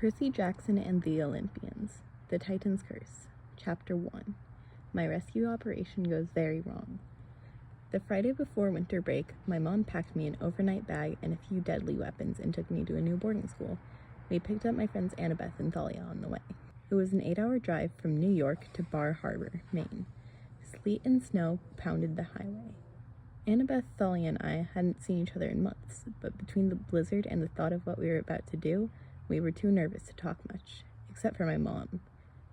Percy Jackson and the Olympians, The Titan's Curse, Chapter 1. My rescue operation goes very wrong. The Friday before winter break, my mom packed me an overnight bag and a few deadly weapons and took me to a new boarding school. We picked up my friends Annabeth and Thalia on the way. It was an 8-hour drive from New York to Bar Harbor, Maine. Sleet and snow pounded the highway. Annabeth, Thalia, and I hadn't seen each other in months, but between the blizzard and the thought of what we were about to do, we were too nervous to talk much, except for my mom.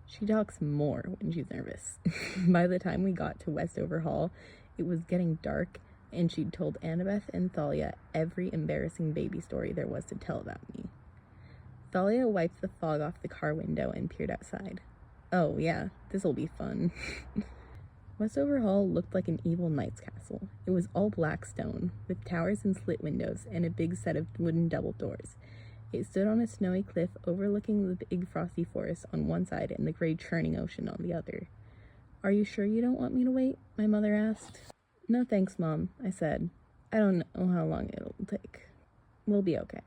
She talks more when she's nervous. By the time we got to Westover Hall, it was getting dark, and she'd told Annabeth and Thalia every embarrassing baby story there was to tell about me. Thalia wiped the fog off the car window and peered outside. Oh yeah, this'll be fun. Westover Hall looked like an evil knight's castle. It was all black stone, with towers and slit windows, and a big set of wooden double doors. It stood on a snowy cliff overlooking the big frosty forest on one side and the gray churning ocean on the other. "Are you sure you don't want me to wait?" my mother asked. "No thanks, Mom," I said. "I don't know how long it'll take. We'll be okay."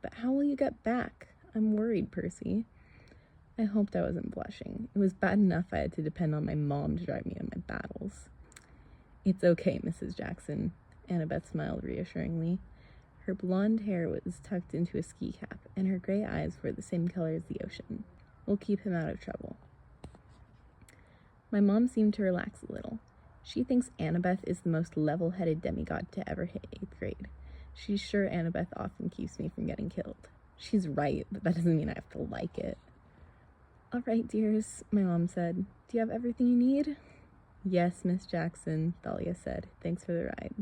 "But how will you get back? I'm worried, Percy." I hoped I wasn't blushing. It was bad enough I had to depend on my mom to drive me to my battles. "It's okay, Mrs. Jackson," Annabeth smiled reassuringly. Her blonde hair was tucked into a ski cap, and her gray eyes were the same color as the ocean. "We'll keep him out of trouble." My mom seemed to relax a little. She thinks Annabeth is the most level-headed demigod to ever hit 8th grade. She's sure Annabeth often keeps me from getting killed. She's right, but that doesn't mean I have to like it. "All right, dears," my mom said. "Do you have everything you need?" "Yes, Miss Jackson," Thalia said. "Thanks for the ride."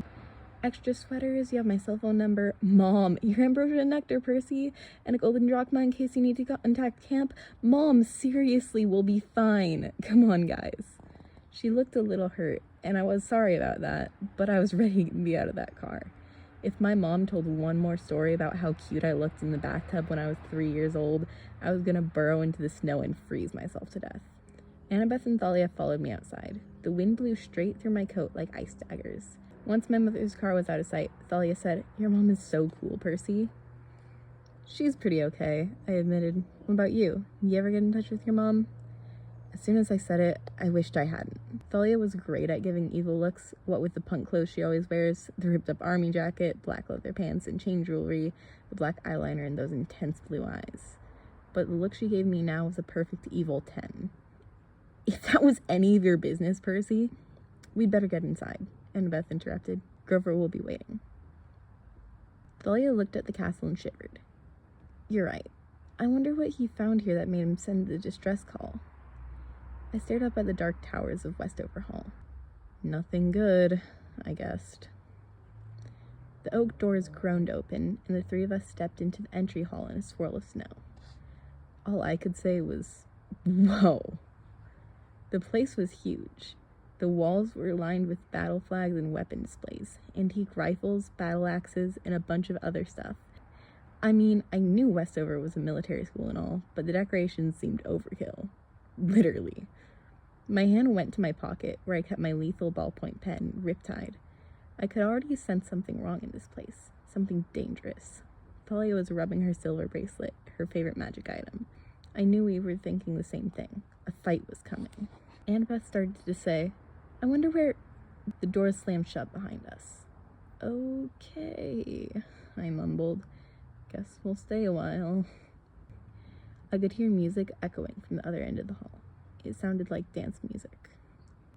"Extra sweaters, you have my cell phone number." "Mom, your ambrosia nectar, Percy, and a golden drachma in case you need to contact camp." "Mom, seriously, we'll be fine. Come on, guys." She looked a little hurt, and I was sorry about that, but I was ready to be out of that car. If my mom told one more story about how cute I looked in the bathtub when I was 3 years old, I was gonna burrow into the snow and freeze myself to death. Annabeth and Thalia followed me outside. The wind blew straight through my coat like ice daggers. Once my mother's car was out of sight, Thalia said, "Your mom is so cool, Percy." "She's pretty okay," I admitted. "What about you? You ever get in touch with your mom?" As soon as I said it, I wished I hadn't. Thalia was great at giving evil looks, what with the punk clothes she always wears, the ripped-up army jacket, black leather pants and chain jewelry, the black eyeliner, and those intense blue eyes. But the look she gave me now was a perfect evil 10. "If that was any of your business, Percy..." "We'd better get inside," Annabeth interrupted. "Grover will be waiting." Thalia looked at the castle and shivered. "You're right. I wonder what he found here that made him send the distress call." I stared up at the dark towers of Westover Hall. "Nothing good," I guessed. The oak doors groaned open, and the three of us stepped into the entry hall in a swirl of snow. All I could say was, "Whoa." The place was huge. The walls were lined with battle flags and weapon displays, antique rifles, battle axes, and a bunch of other stuff. I mean, I knew Westover was a military school and all, but the decorations seemed overkill. Literally. My hand went to my pocket, where I kept my lethal ballpoint pen, riptide. I could already sense something wrong in this place, something dangerous. Thalia was rubbing her silver bracelet, her favorite magic item. I knew we were thinking the same thing. A fight was coming. Annabeth started to say, "I wonder where..." The door slammed shut behind us. "Okay," I mumbled. "Guess we'll stay a while." I could hear music echoing from the other end of the hall. It sounded like dance music.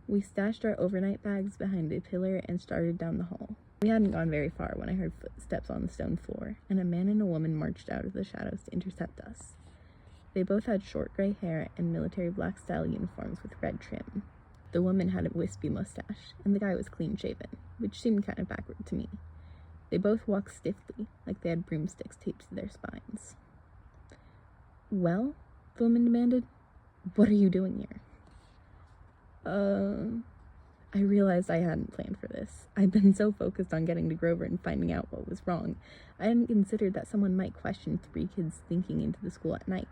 We stashed our overnight bags behind a pillar and started down the hall. We hadn't gone very far when I heard footsteps on the stone floor, and a man and a woman marched out of the shadows to intercept us. They both had short gray hair and military black-style uniforms with red trim. The woman had a wispy mustache, and the guy was clean-shaven, which seemed kind of backward to me. They both walked stiffly, like they had broomsticks taped to their spines. "Well?" the woman demanded. "What are you doing here?" I realized I hadn't planned for this. I'd been so focused on getting to Grover and finding out what was wrong, I hadn't considered that someone might question 3 kids sneaking into the school at night.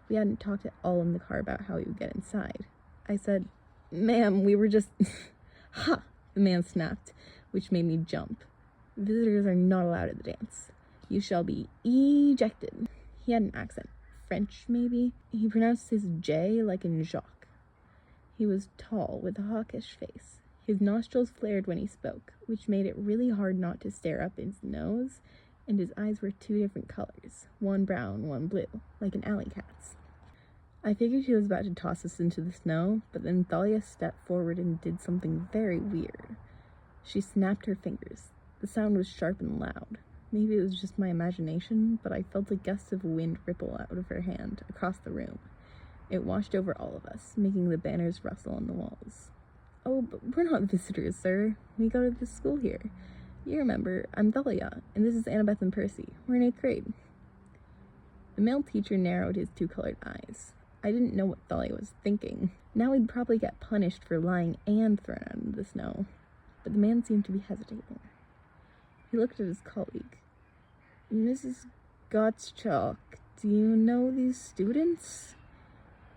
We hadn't talked at all in the car about how we would get inside. I said, "Ma'am, we were just..." "Ha!" the man snapped, which made me jump. "Visitors are not allowed at the dance. You shall be ejected." He had an accent. French, maybe? He pronounced his J like in Jacques. He was tall, with a hawkish face. His nostrils flared when he spoke, which made it really hard not to stare up his nose, and his eyes were 2 different colors, one brown, one blue, like an alley cat's. I figured he was about to toss us into the snow, but then Thalia stepped forward and did something very weird. She snapped her fingers. The sound was sharp and loud. Maybe it was just my imagination, but I felt a gust of wind ripple out of her hand, across the room. It washed over all of us, making the banners rustle on the walls. "Oh, but we're not visitors, sir. We go to this school here. You remember, I'm Thalia, and this is Annabeth and Percy. We're in 8th grade. The male teacher narrowed his 2-colored eyes. I didn't know what Thalia was thinking. Now we'd probably get punished for lying and thrown out into the snow. But the man seemed to be hesitating. He looked at his colleague. "Mrs. Gottschalk, do you know these students?"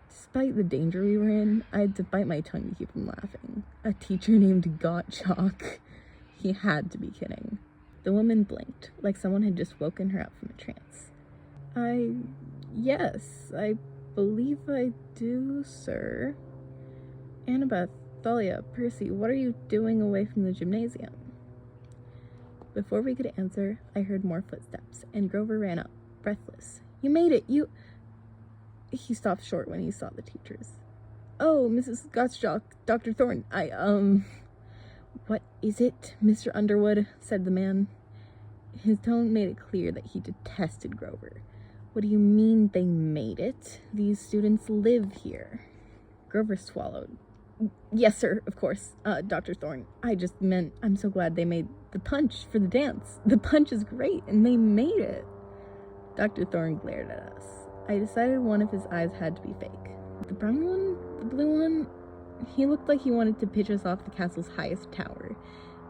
Despite the danger we were in, I had to bite my tongue to keep from laughing. A teacher named Gottschalk. He had to be kidding. The woman blinked, like someone had just woken her up from a trance. Yes, I believe I do, sir." "Annabeth, Thalia, Percy, what are you doing away from the gymnasium?" Before we could answer, I heard more footsteps, and Grover ran up, breathless. "You made it, you—" He stopped short when he saw the teachers. "Oh, Mrs. Gottschalk, Dr. Thorne, What is it, Mr. Underwood?" said the man. His tone made it clear that he detested Grover. "What do you mean they made it? These students live here." Grover swallowed. "Yes, sir, of course, Dr. Thorne. I just meant I'm so glad they made the punch for the dance. The punch is great, and they made it." Dr. Thorne glared at us. I decided one of his eyes had to be fake. The brown one? The blue one? He looked like he wanted to pitch us off the castle's highest tower.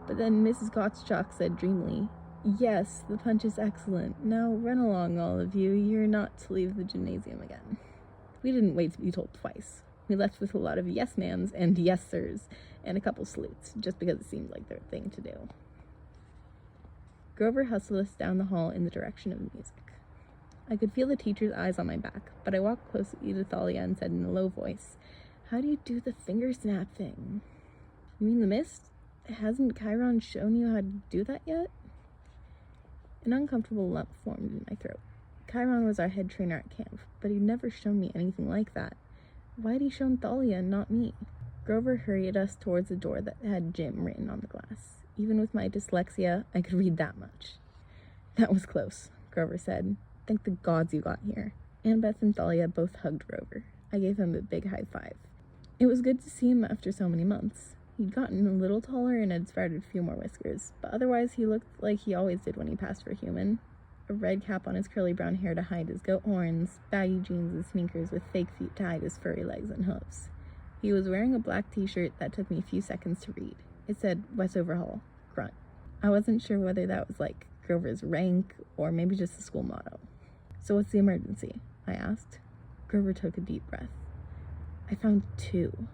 But then Mrs. Gottschalk said dreamily, "Yes, the punch is excellent. Now run along, all of you. You're not to leave the gymnasium again." We didn't wait to be told twice. We left with a lot of yes ma'ams and yes sirs, and a couple salutes, just because it seemed like their thing to do. Grover hustled us down the hall in the direction of the music. I could feel the teacher's eyes on my back, but I walked closely to Thalia and said in a low voice, "How do you do the finger snap thing?" "You mean the mist? Hasn't Chiron shown you how to do that yet?" An uncomfortable lump formed in my throat. Chiron was our head trainer at camp, but he'd never shown me anything like that. Why had he shown Thalia and not me? Grover hurried us towards a door that had gym written on the glass. Even with my dyslexia, I could read that much. "That was close," Grover said. "Thank the gods you got here." Annabeth and Thalia both hugged Grover. I gave him a big high five. It was good to see him after so many months. He'd gotten a little taller and had sprouted a few more whiskers, but otherwise he looked like he always did when he passed for human. A red cap on his curly brown hair to hide his goat horns, baggy jeans and sneakers with fake feet to hide his furry legs and hooves. He was wearing a black t-shirt that took me a few seconds to read. It said, "Westover Hall, Grunt." I wasn't sure whether that was like Grover's rank or maybe just the school motto. "So what's the emergency?" I asked. Grover took a deep breath. "I found 2.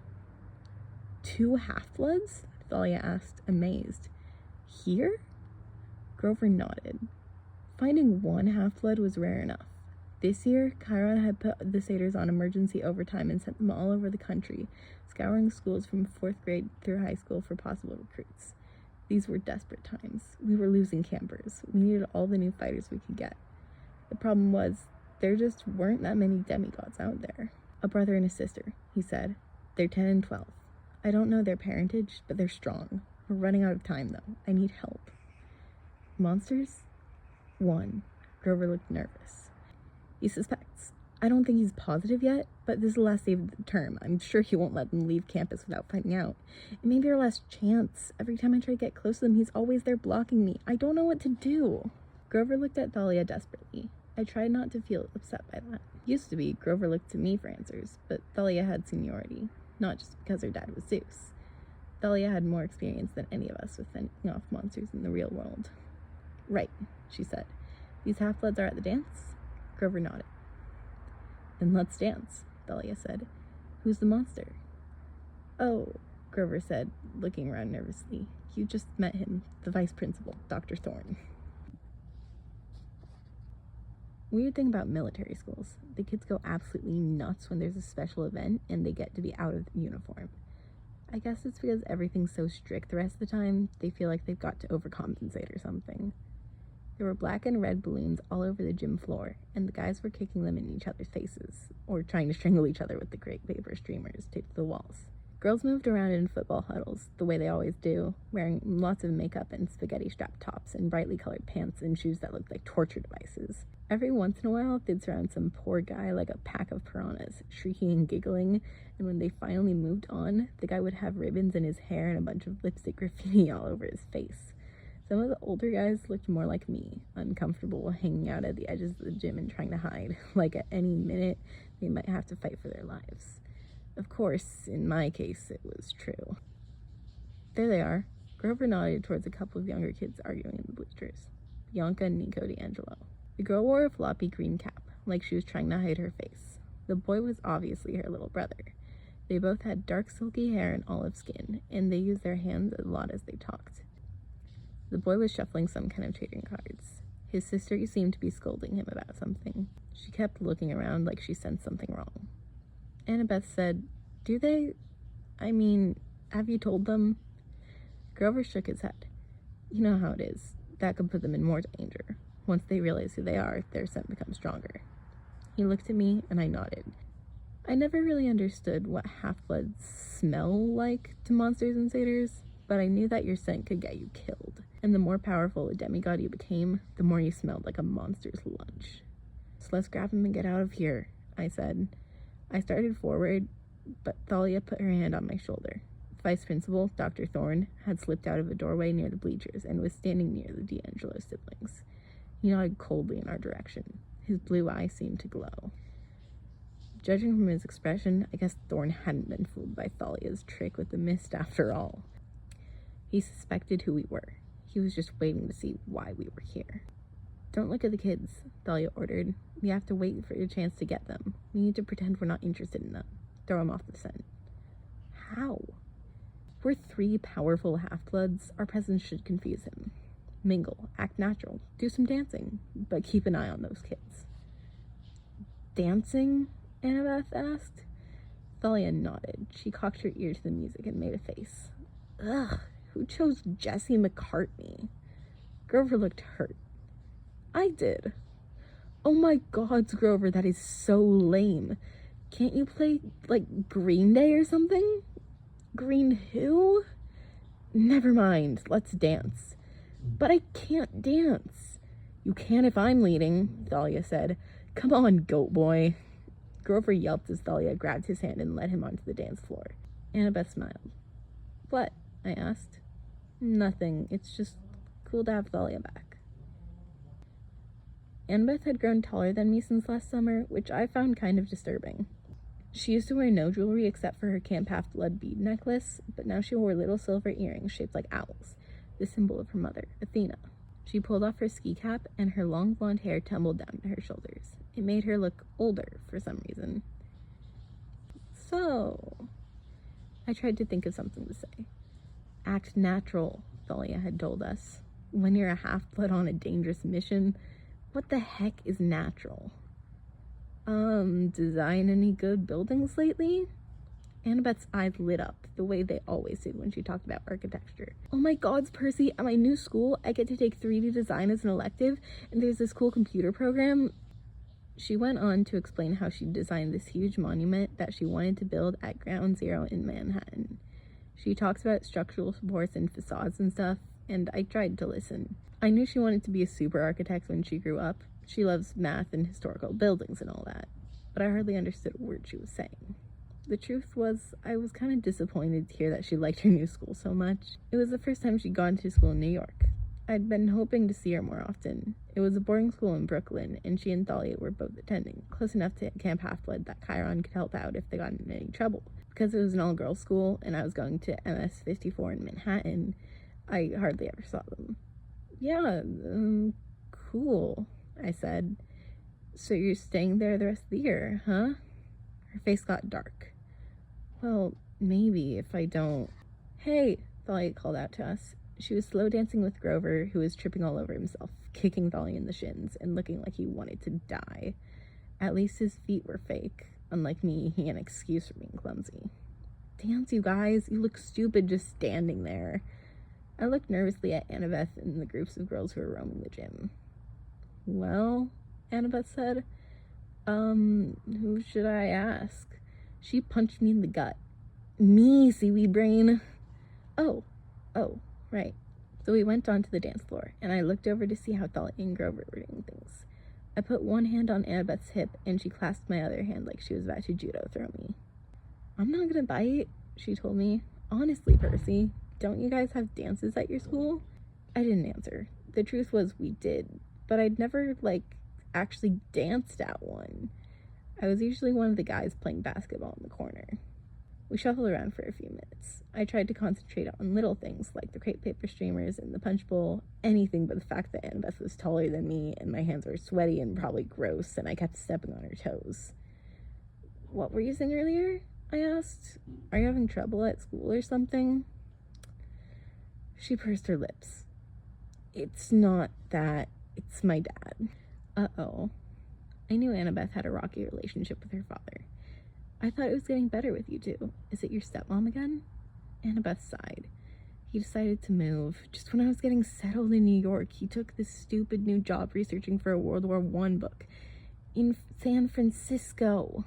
2 half-bloods?" Thalia asked, amazed. "Here?" Grover nodded. Finding 1 half-blood was rare enough. This year, Chiron had put the satyrs on emergency overtime and sent them all over the country, scouring schools from 4th grade through high school for possible recruits. These were desperate times. We were losing campers. We needed all the new fighters we could get. The problem was, there just weren't that many demigods out there. "A brother and a sister," he said. "They're 10 and 12. I don't know their parentage, but they're strong. We're running out of time, though. I need help." "Monsters?" "1. Grover looked nervous. "He suspects. I don't think he's positive yet, but this is the last day of the term. I'm sure he won't let them leave campus without finding out. It may be our last chance. Every time I try to get close to him, he's always there blocking me. I don't know what to do." Grover looked at Thalia desperately. I tried not to feel upset by that. Used to be, Grover looked to me for answers, but Thalia had seniority, not just because her dad was Zeus. Thalia had more experience than any of us with fending off monsters in the real world. "Right," she said. "These half-bloods are at the dance?" Grover nodded. "Then let's dance," Thalia said. "Who's the monster?" "Oh," Grover said, looking around nervously. "You just met him, the vice principal, Dr. Thorne." Weird thing about military schools, the kids go absolutely nuts when there's a special event and they get to be out of uniform. I guess it's because everything's so strict the rest of the time, they feel like they've got to overcompensate or something. There were black and red balloons all over the gym floor, and the guys were kicking them in each other's faces, or trying to strangle each other with the great paper streamers taped to the walls. Girls moved around in football huddles, the way they always do, wearing lots of makeup and spaghetti-strapped tops and brightly colored pants and shoes that looked like torture devices. Every once in a while, they'd surround some poor guy like a pack of piranhas, shrieking and giggling, and when they finally moved on, the guy would have ribbons in his hair and a bunch of lipstick graffiti all over his face. Some of the older guys looked more like me, uncomfortable hanging out at the edges of the gym and trying to hide, like at any minute they might have to fight for their lives. Of course, in my case, it was true. There they are. Grover nodded towards a couple of younger kids arguing in the bleachers. Bianca and Nico D'Angelo. The girl wore a floppy green cap, like she was trying to hide her face. The boy was obviously her little brother. They both had dark silky hair and olive skin, and they used their hands a lot as they talked. The boy was shuffling some kind of trading cards. His sister seemed to be scolding him about something. She kept looking around like she sensed something wrong. Annabeth said, "Do they? I mean, have you told them?" Grover shook his head. You know how it is. That could put them in more danger. Once they realize who they are, their scent becomes stronger. He looked at me, and I nodded. I never really understood what half-bloods smell like to monsters and satyrs, but I knew that your scent could get you killed. And the more powerful a demigod you became, the more you smelled like a monster's lunch. So let's grab him and get out of here, I said. I started forward, but Thalia put her hand on my shoulder. Vice Principal, Dr. Thorne, had slipped out of a doorway near the bleachers and was standing near the D'Angelo siblings. He nodded coldly in our direction. His blue eyes seemed to glow. Judging from his expression, I guess Thorne hadn't been fooled by Thalia's trick with the mist after all. He suspected who we were. He was just waiting to see why we were here. Don't look at the kids, Thalia ordered. We have to wait for a chance to get them. We need to pretend we're not interested in them. Throw them off the scent. How? We're 3 powerful half-bloods. Our presence should confuse him. Mingle, act natural, do some dancing, but keep an eye on those kids. Dancing? Annabeth asked. Thalia nodded. She cocked her ear to the music and made a face. Ugh, who chose Jesse McCartney? Grover looked hurt. I did. Oh my God, Grover, that is so lame. Can't you play, like, Green Day or something? Green who? Never mind, let's dance. But I can't dance. You can if I'm leading, Thalia said. Come on, goat boy. Grover yelped as Thalia grabbed his hand and led him onto the dance floor. Annabeth smiled. What? I asked. Nothing. It's just cool to have Thalia back. Annabeth had grown taller than me since last summer, which I found kind of disturbing. She used to wear no jewelry except for her Camp Half-Blood bead necklace, but now she wore little silver earrings shaped like owls, the symbol of her mother, Athena. She pulled off her ski cap, and her long blonde hair tumbled down to her shoulders. It made her look older for some reason. So, I tried to think of something to say. Act natural, Thalia had told us. When you're a half-blood on a dangerous mission, what the heck is natural? Design any good buildings lately? Annabeth's eyes lit up, the way they always did when she talked about architecture. Oh my God, Percy, at my new school, I get to take 3D design as an elective, and there's this cool computer program. She went on to explain how she designed this huge monument that she wanted to build at Ground Zero in Manhattan. She talks about structural supports and facades and stuff, and I tried to listen. I knew she wanted to be a super architect when she grew up. She loves math and historical buildings and all that, but I hardly understood a word she was saying. The truth was, I was kind of disappointed to hear that she liked her new school so much. It was the first time she'd gone to school in New York. I'd been hoping to see her more often. It was a boarding school in Brooklyn, and she and Thalia were both attending, close enough to Camp Half-Blood that Chiron could help out if they got in any trouble. Because it was an all-girls school, and I was going to MS 54 in Manhattan, I hardly ever saw them. Yeah, cool, I said. So you're staying there the rest of the year, huh? Her face got dark. Well, maybe if I don't... Hey, Thalia called out to us. She was slow dancing with Grover, who was tripping all over himself, kicking Thalia in the shins and looking like he wanted to die. At least his feet were fake. Unlike me, he had an excuse for being clumsy. Dance, you guys. You look stupid just standing there. I looked nervously at Annabeth and the groups of girls who were roaming the gym. Well, Annabeth said, who should I ask? She punched me in the gut. Me, seaweed brain. Oh, right. So we went on to the dance floor, and I looked over to see how Thalia and Grover were doing things. I put one hand on Annabeth's hip, and she clasped my other hand like she was about to judo throw me. I'm not gonna bite, she told me. Honestly, Percy, don't you guys have dances at your school? I didn't answer. The truth was we did, but I'd never, actually danced at one. I was usually one of the guys playing basketball in the corner. We shuffled around for a few minutes. I tried to concentrate on little things like the crepe paper streamers and the punch bowl, anything but the fact that Annabeth was taller than me and my hands were sweaty and probably gross and I kept stepping on her toes. What were you saying earlier? I asked. Are you having trouble at school or something? She pursed her lips. It's not that. It's my dad. Uh-oh. I knew Annabeth had a rocky relationship with her father. I thought it was getting better with you two. Is it your stepmom again? Annabeth sighed. He decided to move. Just when I was getting settled in New York, he took this stupid new job researching for a World War I book in San Francisco.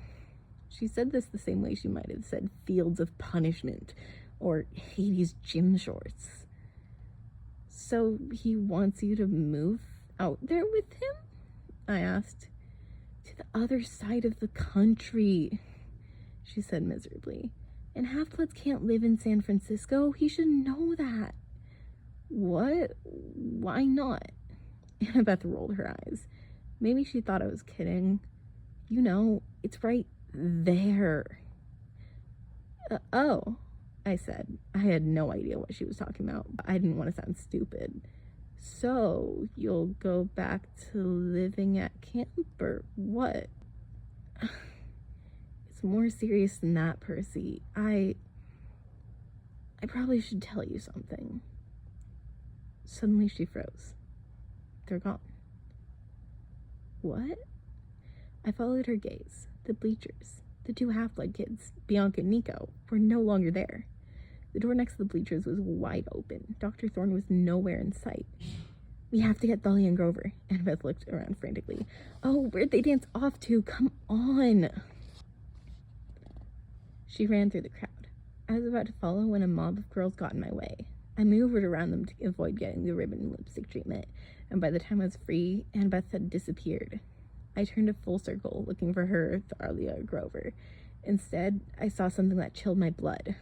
She said this the same way she might have said Fields of Punishment or Hades gym shorts. So he wants you to move out there with him? I asked. To the other side of the country, she said miserably. And half-bloods can't live in San Francisco. He should know that. What? Why not? Annabeth rolled her eyes. Maybe she thought I was kidding. You know, it's right there. Oh, I said. I had no idea what she was talking about. I didn't want to sound stupid. So, you'll go back to living at camp, or what? It's more serious than that, Percy. I probably should tell you something. Suddenly she froze. They're gone. What? I followed her gaze. The bleachers, the two half-blood kids, Bianca and Nico, were no longer there. The door next to the bleachers was wide open. Dr. Thorne was nowhere in sight. We have to get Thalia and Grover. Annabeth looked around frantically. Oh, where'd they dance off to? Come on. She ran through the crowd. I was about to follow when a mob of girls got in my way. I maneuvered around them to avoid getting the ribbon and lipstick treatment, and by the time I was free, Annabeth had disappeared. I turned a full circle, looking for her, Thalia, or Grover. Instead, I saw something that chilled my blood.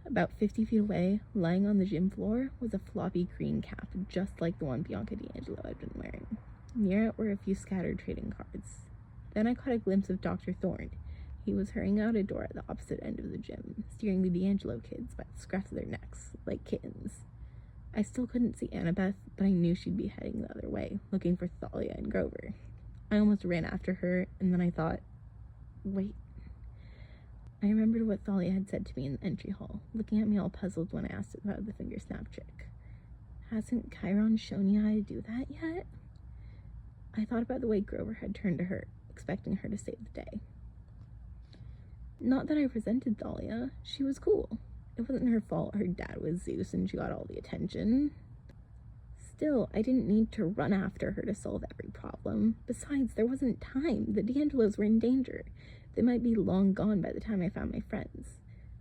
About 50 feet away, lying on the gym floor, was a floppy green cap, just like the one Bianca D'Angelo had been wearing. Near it were a few scattered trading cards. Then I caught a glimpse of Dr. Thorne. He was hurrying out a door at the opposite end of the gym, steering the D'Angelo kids by the scruff of their necks, like kittens. I still couldn't see Annabeth, but I knew she'd be heading the other way, looking for Thalia and Grover. I almost ran after her, and then I thought, wait. I remembered what Thalia had said to me in the entry hall, looking at me all puzzled when I asked about the finger snap trick. Hasn't Chiron shown you how to do that yet? I thought about the way Grover had turned to her, expecting her to save the day. Not that I resented Thalia. She was cool. It wasn't her fault her dad was Zeus and she got all the attention. Still, I didn't need to run after her to solve every problem. Besides, there wasn't time. The D'Angelos were in danger. They might be long gone by the time I found my friends.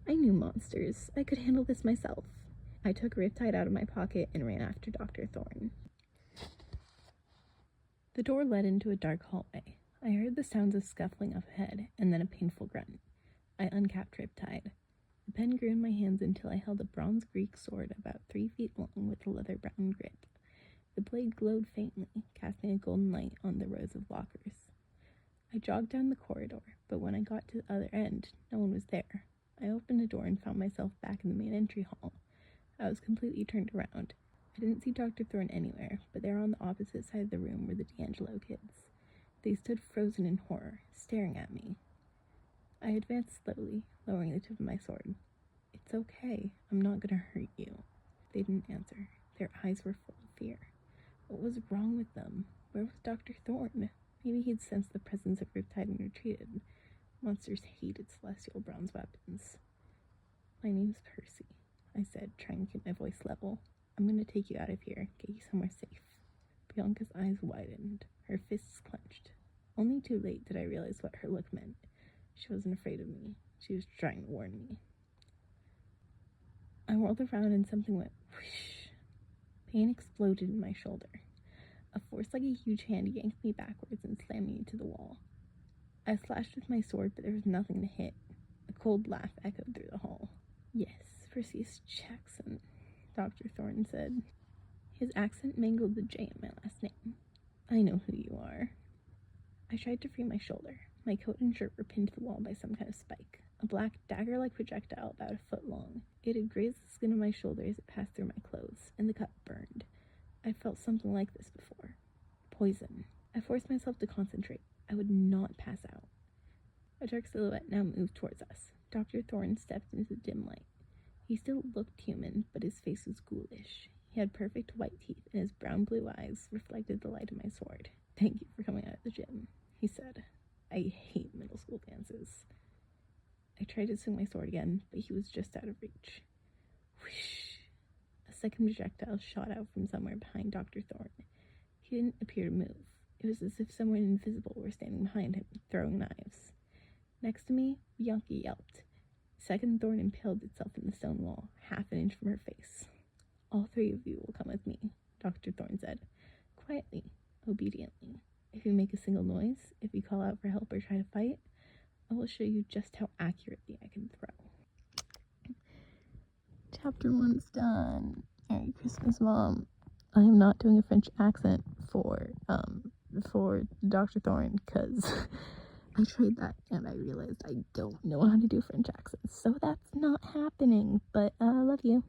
I knew monsters. I could handle this myself. I took Riptide out of my pocket and ran after Dr. Thorne. The door led into a dark hallway. I heard the sounds of scuffling up ahead, and then a painful grunt. I uncapped Riptide. The pen grew in my hands until I held a bronze Greek sword about 3 feet long with a leather-brown grip. The blade glowed faintly, casting a golden light on the rows of lockers. I jogged down the corridor, but when I got to the other end, no one was there. I opened a door and found myself back in the main entry hall. I was completely turned around. I didn't see Dr. Thorne anywhere, but there on the opposite side of the room were the D'Angelo kids. They stood frozen in horror, staring at me. I advanced slowly, lowering the tip of my sword. It's okay. I'm not gonna hurt you. They didn't answer. Their eyes were full of fear. What was wrong with them? Where was Dr. Thorne? Maybe he'd sensed the presence of Riptide and retreated. Monsters hated Celestial Brown's weapons. My name's Percy, I said, trying to keep my voice level. I'm going to take you out of here, get you somewhere safe. Bianca's eyes widened, her fists clenched. Only too late did I realize what her look meant. She wasn't afraid of me. She was trying to warn me. I whirled around and something went whoosh. Pain exploded in my shoulder. A force like a huge hand yanked me backwards and slammed me into the wall. I slashed with my sword, but there was nothing to hit. A cold laugh echoed through the hall. Yes, Percy Jackson, Dr. Thorne said. His accent mangled the J in my last name. I know who you are. I tried to free my shoulder. My coat and shirt were pinned to the wall by some kind of spike. A black dagger-like projectile about a foot long. It had grazed the skin of my shoulder as it passed through my clothes, and the cut burned. I'd felt something like this before. Poison. I forced myself to concentrate. I would not pass out. A dark silhouette now moved towards us. Dr. Thorne stepped into the dim light. He still looked human, but his face was ghoulish. He had perfect white teeth, and his brown-blue eyes reflected the light of my sword. Thank you for coming out of the gym, he said. I hate middle school dances. I tried to swing my sword again, but he was just out of reach. Whoosh! A second projectile shot out from somewhere behind Dr. Thorne. He didn't appear to move. It was as if someone invisible were standing behind him, throwing knives. Next to me, Bianca yelped. The second thorn impaled itself in the stone wall, half an inch from her face. All three of you will come with me, Dr. Thorne said, quietly, obediently. If you make a single noise, if you call out for help or try to fight, I will show you just how accurately I can throw. Chapter 1's done. Merry Christmas, Mom. I am not doing a French accent for Dr. Thorne, because I tried that and I realized I don't know how to do French accents, so that's not happening, but I love you.